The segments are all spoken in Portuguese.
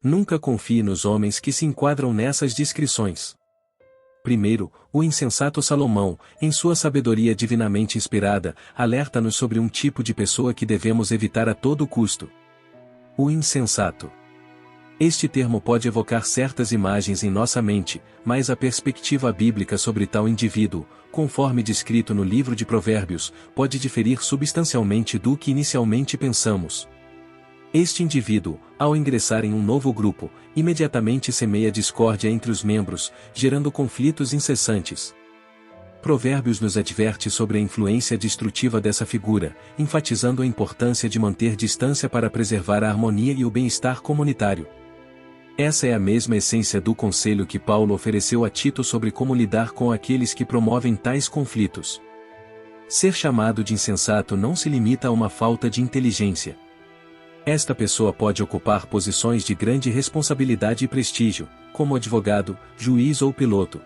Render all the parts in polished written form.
Nunca confie nos homens que se enquadram nessas descrições. Primeiro, o insensato Salomão, em sua sabedoria divinamente inspirada, alerta-nos sobre um tipo de pessoa que devemos evitar a todo custo. O insensato. Este termo pode evocar certas imagens em nossa mente, mas a perspectiva bíblica sobre tal indivíduo, conforme descrito no livro de Provérbios, pode diferir substancialmente do que inicialmente pensamos. Este indivíduo, ao ingressar em um novo grupo, imediatamente semeia discórdia entre os membros, gerando conflitos incessantes. Provérbios nos adverte sobre a influência destrutiva dessa figura, enfatizando a importância de manter distância para preservar a harmonia e o bem-estar comunitário. Essa é a mesma essência do conselho que Paulo ofereceu a Tito sobre como lidar com aqueles que promovem tais conflitos. Ser chamado de insensato não se limita a uma falta de inteligência. Esta pessoa pode ocupar posições de grande responsabilidade e prestígio, como advogado, juiz ou piloto.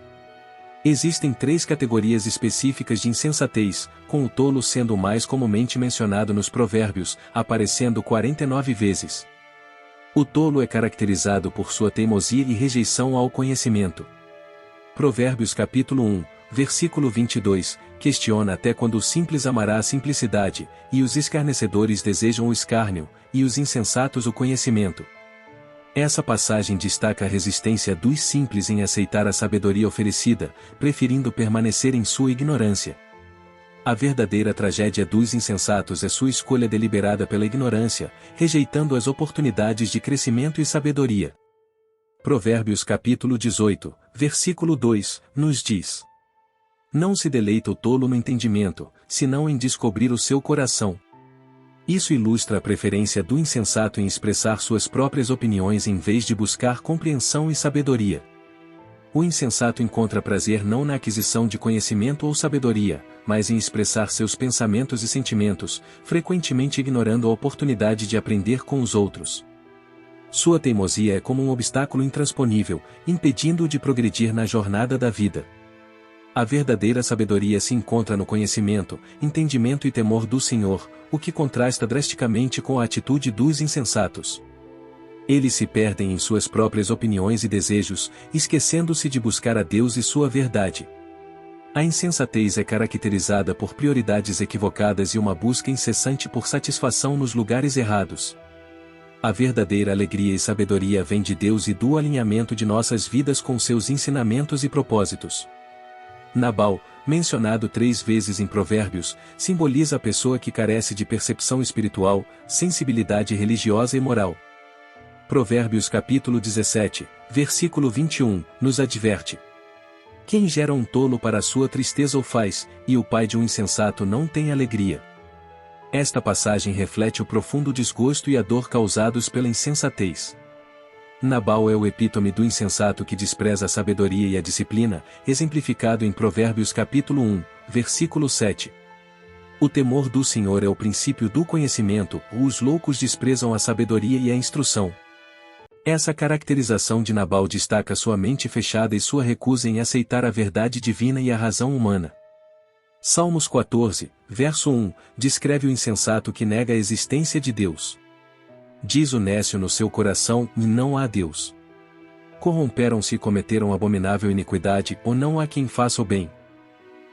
Existem 3 categorias específicas de insensatez, com o tolo sendo o mais comumente mencionado nos Provérbios, aparecendo 49 vezes. O tolo é caracterizado por sua teimosia e rejeição ao conhecimento. Provérbios capítulo 1, versículo 22, questiona até quando o simples amará a simplicidade, e os escarnecedores desejam o escárnio, e os insensatos o conhecimento. Essa passagem destaca a resistência dos simples em aceitar a sabedoria oferecida, preferindo permanecer em sua ignorância. A verdadeira tragédia dos insensatos é sua escolha deliberada pela ignorância, rejeitando as oportunidades de crescimento e sabedoria. Provérbios capítulo 18, versículo 2, nos diz: Não se deleita o tolo no entendimento, senão em descobrir o seu coração. Isso ilustra a preferência do insensato em expressar suas próprias opiniões em vez de buscar compreensão e sabedoria. O insensato encontra prazer não na aquisição de conhecimento ou sabedoria, mas em expressar seus pensamentos e sentimentos, frequentemente ignorando a oportunidade de aprender com os outros. Sua teimosia é como um obstáculo intransponível, impedindo-o de progredir na jornada da vida. A verdadeira sabedoria se encontra no conhecimento, entendimento e temor do Senhor, o que contrasta drasticamente com a atitude dos insensatos. Eles se perdem em suas próprias opiniões e desejos, esquecendo-se de buscar a Deus e sua verdade. A insensatez é caracterizada por prioridades equivocadas e uma busca incessante por satisfação nos lugares errados. A verdadeira alegria e sabedoria vem de Deus e do alinhamento de nossas vidas com seus ensinamentos e propósitos. Nabal, mencionado 3 vezes em Provérbios, simboliza a pessoa que carece de percepção espiritual, sensibilidade religiosa e moral. Provérbios capítulo 17, versículo 21, nos adverte: Quem gera um tolo para a sua tristeza o faz, e o pai de um insensato não tem alegria. Esta passagem reflete o profundo desgosto e a dor causados pela insensatez. Nabal é o epítome do insensato que despreza a sabedoria e a disciplina, exemplificado em Provérbios capítulo 1, versículo 7. O temor do Senhor é o princípio do conhecimento, os loucos desprezam a sabedoria e a instrução. Essa caracterização de Nabal destaca sua mente fechada e sua recusa em aceitar a verdade divina e a razão humana. Salmos 14, verso 1, descreve o insensato que nega a existência de Deus. Diz o nécio no seu coração, e não há Deus. Corromperam-se e cometeram abominável iniquidade, ou não há quem faça o bem.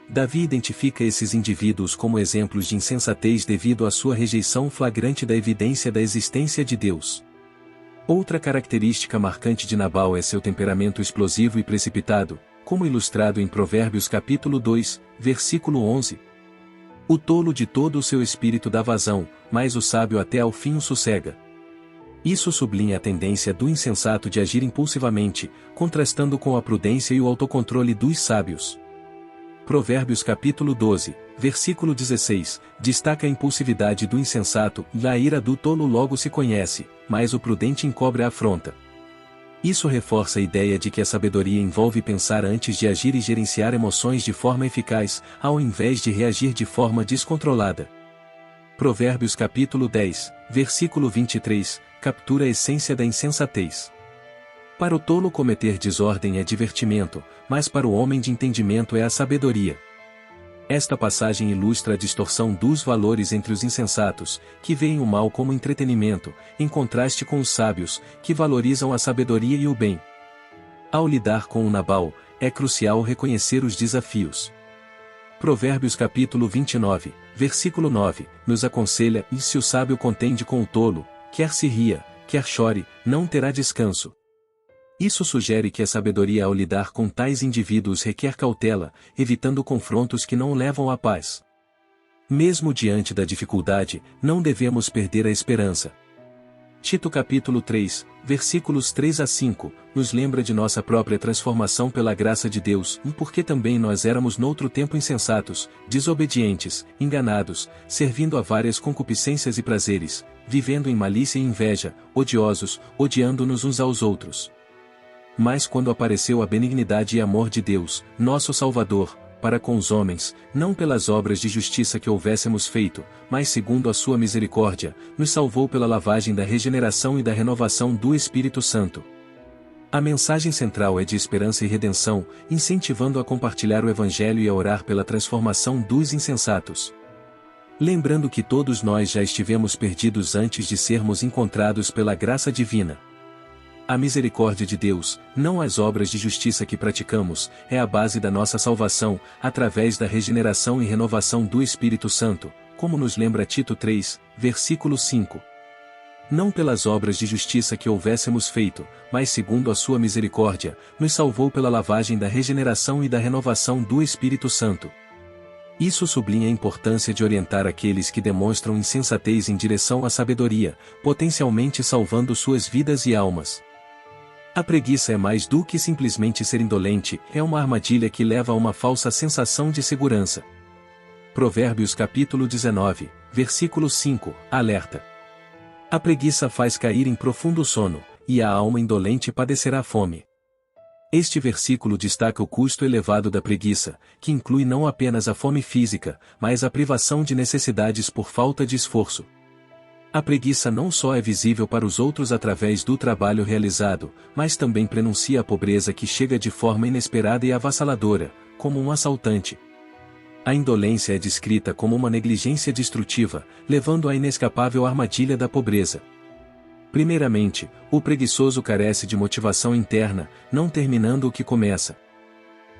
Davi identifica esses indivíduos como exemplos de insensatez devido à sua rejeição flagrante da evidência da existência de Deus. Outra característica marcante de Nabal é seu temperamento explosivo e precipitado, como ilustrado em Provérbios capítulo 2, versículo 11. O tolo de todo o seu espírito dá vazão, mas o sábio até ao fim o sossega. Isso sublinha a tendência do insensato de agir impulsivamente, contrastando com a prudência e o autocontrole dos sábios. Provérbios capítulo 12, versículo 16, destaca a impulsividade do insensato, e a ira do tolo logo se conhece, mas o prudente encobre a afronta. Isso reforça a ideia de que a sabedoria envolve pensar antes de agir e gerenciar emoções de forma eficaz, ao invés de reagir de forma descontrolada. Provérbios capítulo 10, versículo 23, captura a essência da insensatez. Para o tolo cometer desordem é divertimento, mas para o homem de entendimento é a sabedoria. Esta passagem ilustra a distorção dos valores entre os insensatos, que veem o mal como entretenimento, em contraste com os sábios, que valorizam a sabedoria e o bem. Ao lidar com o Nabal, é crucial reconhecer os desafios. Provérbios capítulo 29, versículo 9, nos aconselha: e se o sábio contende com o tolo, quer se ria, quer chore, não terá descanso. Isso sugere que a sabedoria ao lidar com tais indivíduos requer cautela, evitando confrontos que não o levam à paz. Mesmo diante da dificuldade, não devemos perder a esperança. Tito capítulo 3, versículos 3 a 5, nos lembra de nossa própria transformação pela graça de Deus, e porque também nós éramos noutro tempo insensatos, desobedientes, enganados, servindo a várias concupiscências e prazeres, vivendo em malícia e inveja, odiosos, odiando-nos uns aos outros. Mas quando apareceu a benignidade e amor de Deus, nosso Salvador, para com os homens, não pelas obras de justiça que houvéssemos feito, mas segundo a sua misericórdia, nos salvou pela lavagem da regeneração e da renovação do Espírito Santo. A mensagem central é de esperança e redenção, incentivando a compartilhar o Evangelho e a orar pela transformação dos insensatos. Lembrando que todos nós já estivemos perdidos antes de sermos encontrados pela graça divina. A misericórdia de Deus, não as obras de justiça que praticamos, é a base da nossa salvação, através da regeneração e renovação do Espírito Santo, como nos lembra Tito 3, versículo 5. Não pelas obras de justiça que houvéssemos feito, mas segundo a sua misericórdia, nos salvou pela lavagem da regeneração e da renovação do Espírito Santo. Isso sublinha a importância de orientar aqueles que demonstram insensatez em direção à sabedoria, potencialmente salvando suas vidas e almas. A preguiça é mais do que simplesmente ser indolente, é uma armadilha que leva a uma falsa sensação de segurança. Provérbios capítulo 19, versículo 5, alerta. A preguiça faz cair em profundo sono, e a alma indolente padecerá fome. Este versículo destaca o custo elevado da preguiça, que inclui não apenas a fome física, mas a privação de necessidades por falta de esforço. A preguiça não só é visível para os outros através do trabalho realizado, mas também prenuncia a pobreza que chega de forma inesperada e avassaladora, como um assaltante. A indolência é descrita como uma negligência destrutiva, levando à inescapável armadilha da pobreza. Primeiramente, o preguiçoso carece de motivação interna, não terminando o que começa.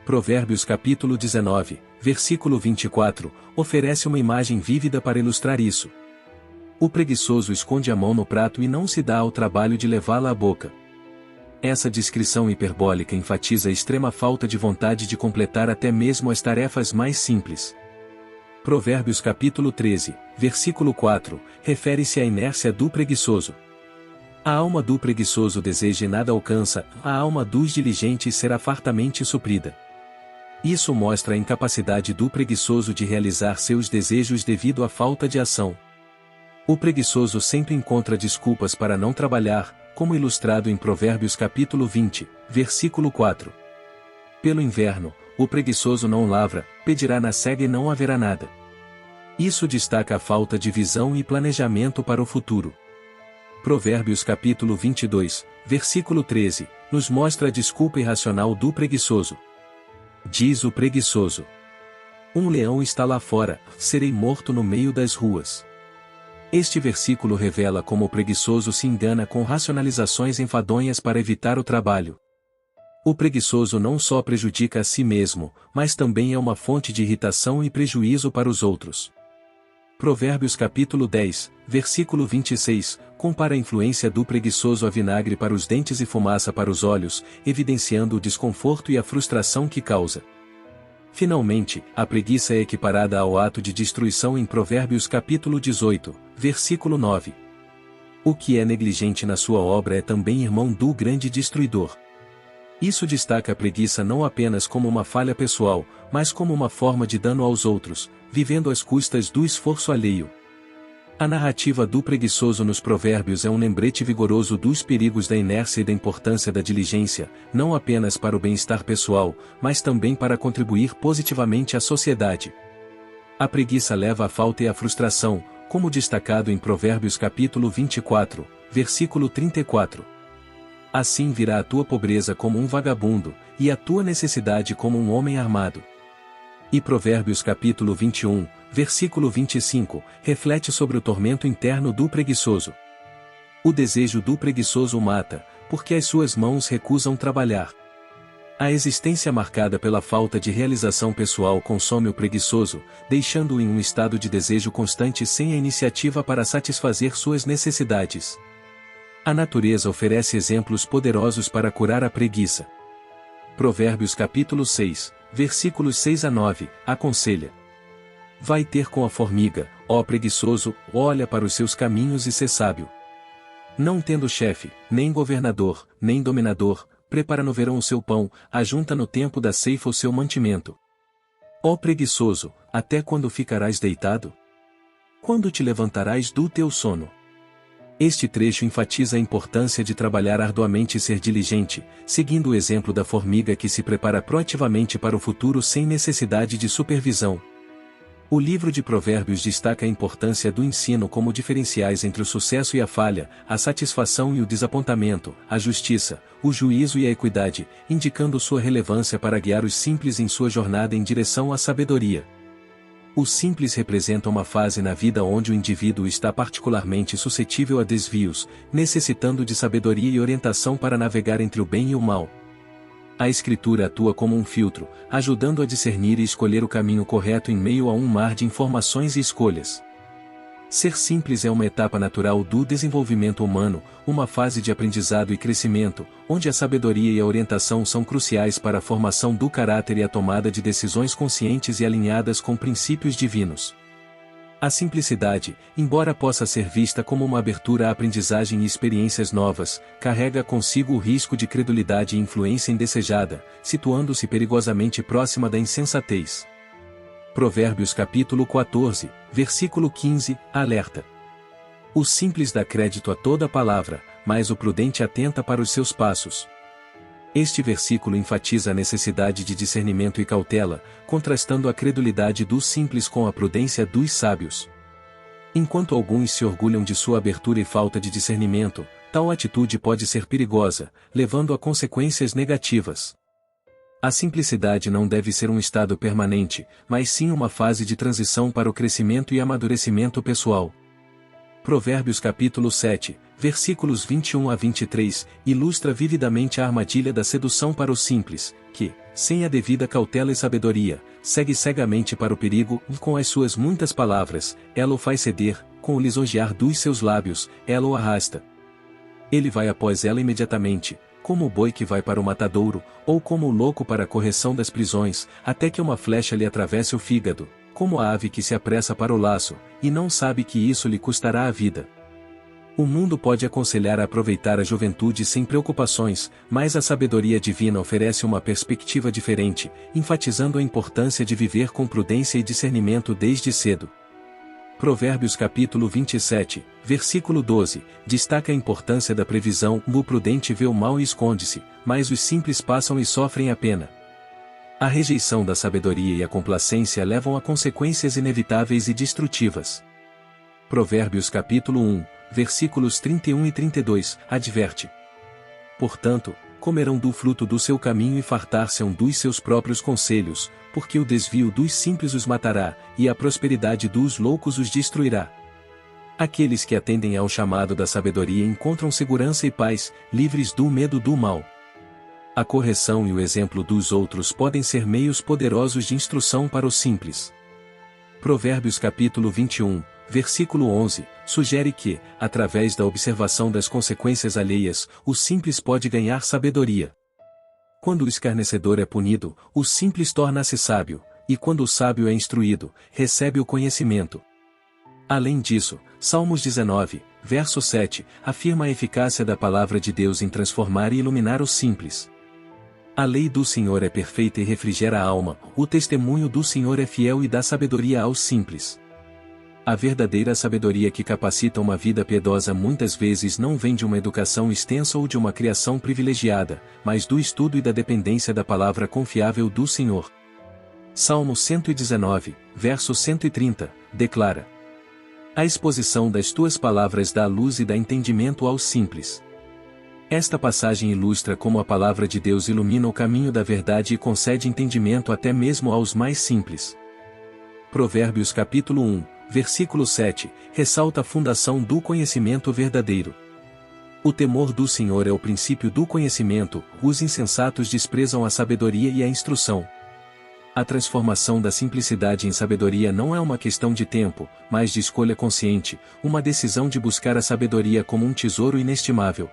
Provérbios capítulo 19, versículo 24, oferece uma imagem vívida para ilustrar isso. O preguiçoso esconde a mão no prato e não se dá ao trabalho de levá-la à boca. Essa descrição hiperbólica enfatiza a extrema falta de vontade de completar até mesmo as tarefas mais simples. Provérbios capítulo 13, versículo 4, refere-se à inércia do preguiçoso. A alma do preguiçoso deseja e nada alcança, a alma dos diligentes será fartamente suprida. Isso mostra a incapacidade do preguiçoso de realizar seus desejos devido à falta de ação. O preguiçoso sempre encontra desculpas para não trabalhar, como ilustrado em Provérbios capítulo 20, versículo 4. Pelo inverno, o preguiçoso não lavra, pedirá na cega e não haverá nada. Isso destaca a falta de visão e planejamento para o futuro. Provérbios capítulo 22, versículo 13, nos mostra a desculpa irracional do preguiçoso. Diz o preguiçoso: um leão está lá fora, serei morto no meio das ruas. Este versículo revela como o preguiçoso se engana com racionalizações enfadonhas para evitar o trabalho. O preguiçoso não só prejudica a si mesmo, mas também é uma fonte de irritação e prejuízo para os outros. Provérbios capítulo 10, versículo 26, compara a influência do preguiçoso a vinagre para os dentes e fumaça para os olhos, evidenciando o desconforto e a frustração que causa. Finalmente, a preguiça é equiparada ao ato de destruição em Provérbios capítulo 18, versículo 9. O que é negligente na sua obra é também irmão do grande destruidor. Isso destaca a preguiça não apenas como uma falha pessoal, mas como uma forma de dano aos outros, vivendo às custas do esforço alheio. A narrativa do preguiçoso nos Provérbios é um lembrete vigoroso dos perigos da inércia e da importância da diligência, não apenas para o bem-estar pessoal, mas também para contribuir positivamente à sociedade. A preguiça leva à falta e à frustração, como destacado em Provérbios capítulo 24, versículo 34. Assim virá a tua pobreza como um vagabundo, e a tua necessidade como um homem armado. E Provérbios capítulo 21, versículo 25, reflete sobre o tormento interno do preguiçoso. O desejo do preguiçoso o mata, porque as suas mãos recusam trabalhar. A existência marcada pela falta de realização pessoal consome o preguiçoso, deixando-o em um estado de desejo constante sem a iniciativa para satisfazer suas necessidades. A natureza oferece exemplos poderosos para curar a preguiça. Provérbios capítulo 6, versículos 6 a 9, aconselha: Vai ter com a formiga, ó preguiçoso, olha para os seus caminhos e sê sábio. Não tendo chefe, nem governador, nem dominador, prepara no verão o seu pão, ajunta no tempo da ceifa o seu mantimento. Ó preguiçoso, até quando ficarás deitado? Quando te levantarás do teu sono? Este trecho enfatiza a importância de trabalhar arduamente e ser diligente, seguindo o exemplo da formiga que se prepara proativamente para o futuro sem necessidade de supervisão. O livro de Provérbios destaca a importância do ensino como diferenciais entre o sucesso e a falha, a satisfação e o desapontamento, a justiça, o juízo e a equidade, indicando sua relevância para guiar os simples em sua jornada em direção à sabedoria. O simples representa uma fase na vida onde o indivíduo está particularmente suscetível a desvios, necessitando de sabedoria e orientação para navegar entre o bem e o mal. A Escritura atua como um filtro, ajudando a discernir e escolher o caminho correto em meio a um mar de informações e escolhas. Ser simples é uma etapa natural do desenvolvimento humano, uma fase de aprendizado e crescimento, onde a sabedoria e a orientação são cruciais para a formação do caráter e a tomada de decisões conscientes e alinhadas com princípios divinos. A simplicidade, embora possa ser vista como uma abertura à aprendizagem e experiências novas, carrega consigo o risco de credulidade e influência indesejada, situando-se perigosamente próxima da insensatez. Provérbios capítulo 14, versículo 15, alerta: O simples dá crédito a toda palavra, mas o prudente atenta para os seus passos. Este versículo enfatiza a necessidade de discernimento e cautela, contrastando a credulidade dos simples com a prudência dos sábios. Enquanto alguns se orgulham de sua abertura e falta de discernimento, tal atitude pode ser perigosa, levando a consequências negativas. A simplicidade não deve ser um estado permanente, mas sim uma fase de transição para o crescimento e amadurecimento pessoal. Provérbios capítulo 7, versículos 21 a 23, ilustra vividamente a armadilha da sedução para o simples, que, sem a devida cautela e sabedoria, segue cegamente para o perigo, e com as suas muitas palavras, ela o faz ceder, com o lisonjear dos seus lábios, ela o arrasta. Ele vai após ela imediatamente, como o boi que vai para o matadouro, ou como o louco para a correção das prisões, até que uma flecha lhe atravesse o fígado, como a ave que se apressa para o laço, e não sabe que isso lhe custará a vida. O mundo pode aconselhar a aproveitar a juventude sem preocupações, mas a sabedoria divina oferece uma perspectiva diferente, enfatizando a importância de viver com prudência e discernimento desde cedo. Provérbios capítulo 27, versículo 12, destaca a importância da previsão: o prudente vê o mal e esconde-se, mas os simples passam e sofrem a pena. A rejeição da sabedoria e a complacência levam a consequências inevitáveis e destrutivas. Provérbios capítulo 1, versículos 31 e 32, adverte: Portanto, comerão do fruto do seu caminho e fartar-se-ão dos seus próprios conselhos, porque o desvio dos simples os matará, e a prosperidade dos loucos os destruirá. Aqueles que atendem ao chamado da sabedoria encontram segurança e paz, livres do medo do mal. A correção e o exemplo dos outros podem ser meios poderosos de instrução para os simples. Provérbios capítulo 21, versículo 11, sugere que, através da observação das consequências alheias, o simples pode ganhar sabedoria. Quando o escarnecedor é punido, o simples torna-se sábio, e quando o sábio é instruído, recebe o conhecimento. Além disso, Salmos 19, verso 7, afirma a eficácia da palavra de Deus em transformar e iluminar os simples. A lei do Senhor é perfeita e refrigera a alma, o testemunho do Senhor é fiel e dá sabedoria aos simples. A verdadeira sabedoria que capacita uma vida piedosa muitas vezes não vem de uma educação extensa ou de uma criação privilegiada, mas do estudo e da dependência da palavra confiável do Senhor. Salmo 119, verso 130, declara: A exposição das tuas palavras dá luz e dá entendimento aos simples. Esta passagem ilustra como a palavra de Deus ilumina o caminho da verdade e concede entendimento até mesmo aos mais simples. Provérbios capítulo 1, versículo 7, ressalta a fundação do conhecimento verdadeiro. O temor do Senhor é o princípio do conhecimento, os insensatos desprezam a sabedoria e a instrução. A transformação da simplicidade em sabedoria não é uma questão de tempo, mas de escolha consciente, uma decisão de buscar a sabedoria como um tesouro inestimável.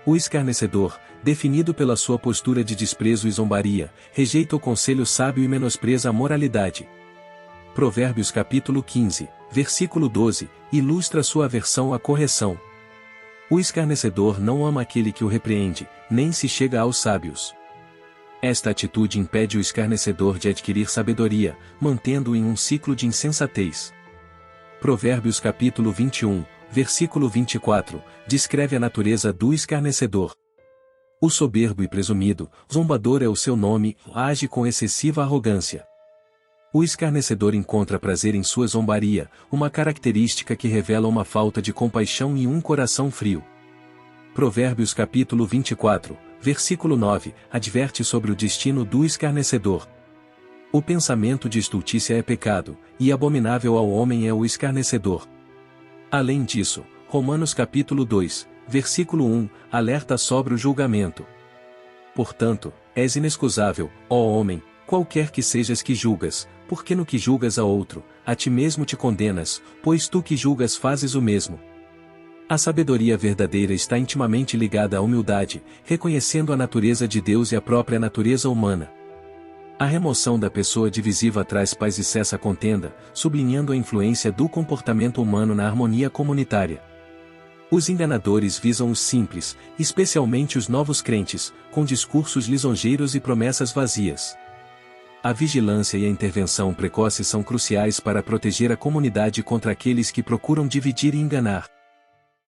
O escarnecedor, definido pela sua postura de desprezo e zombaria, rejeita o conselho sábio e menospreza a moralidade. Provérbios capítulo 15, versículo 12, ilustra sua aversão à correção. O escarnecedor não ama aquele que o repreende, nem se chega aos sábios. Esta atitude impede o escarnecedor de adquirir sabedoria, mantendo-o em um ciclo de insensatez. Provérbios capítulo 21, versículo 24, descreve a natureza do escarnecedor. O soberbo e presumido, zombador é o seu nome, age com excessiva arrogância. O escarnecedor encontra prazer em sua zombaria, uma característica que revela uma falta de compaixão e um coração frio. Provérbios capítulo 24, versículo 9, adverte sobre o destino do escarnecedor. O pensamento de estultícia é pecado, e abominável ao homem é o escarnecedor. Além disso, Romanos capítulo 2, versículo 1, alerta sobre o julgamento. Portanto, és inexcusável, ó homem, qualquer que sejas que julgas, porque no que julgas a outro, a ti mesmo te condenas, pois tu que julgas fazes o mesmo. A sabedoria verdadeira está intimamente ligada à humildade, reconhecendo a natureza de Deus e a própria natureza humana. A remoção da pessoa divisiva traz paz e cessa a contenda, sublinhando a influência do comportamento humano na harmonia comunitária. Os enganadores visam os simples, especialmente os novos crentes, com discursos lisonjeiros e promessas vazias. A vigilância e a intervenção precoce são cruciais para proteger a comunidade contra aqueles que procuram dividir e enganar.